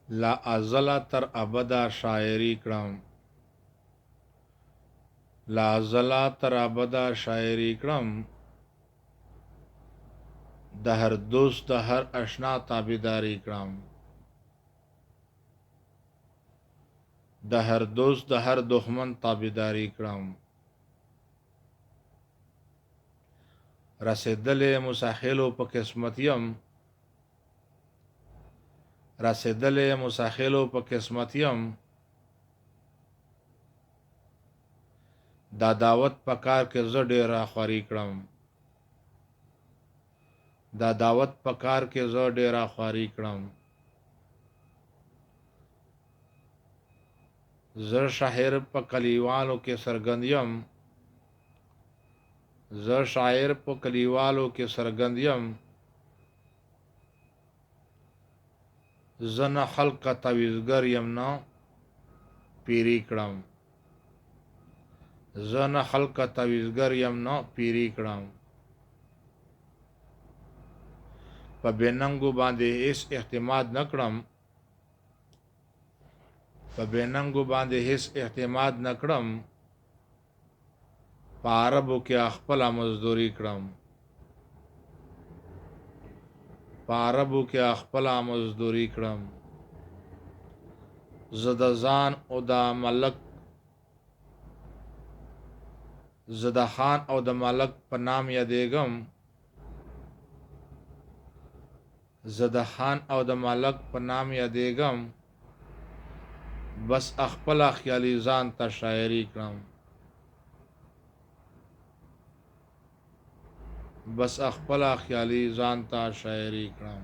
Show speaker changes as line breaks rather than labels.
لا ازل تر ابدا شاعری کړم، لا ازل تر ابدا شاعری کړم، د هر دوست د هر اشنا تابعداري کړم، د هر دوست د هر دښمن تابعداري کړم. رسیدلې مساخلو په قسمت یم، رسیدلې مساخلو په قسمت یم، دا دعوت په کار کې زه ډېره خواري کړم، دا دعوت په کار کې زه ډېره خواري کړم. زه شاعر په کلیوالو کې سرګند یم، زه شاعر په کلیوالو کې سرګند یم، زه نه خلق تعویذګر یم نه پیری کړم، زه نه خلق تعویذګر یم نه پیری کړم. په بېننګو باندې هیڅ اعتماد نه کړم، په بېننګو باندې هیڅ اعتماد نه کړم، په عربو کې خپله مزدوري کړم، په عربو کې خپله مزدوري کړم. زه د ځان او د ملک، زه د خان او د ملک په نام یادېږم، زه د خان او د ملک په نام یادېږم، بس خپله خیالي ځان ته شاعري کړم، بس خپله خیالي ځان ته شاعري کړم.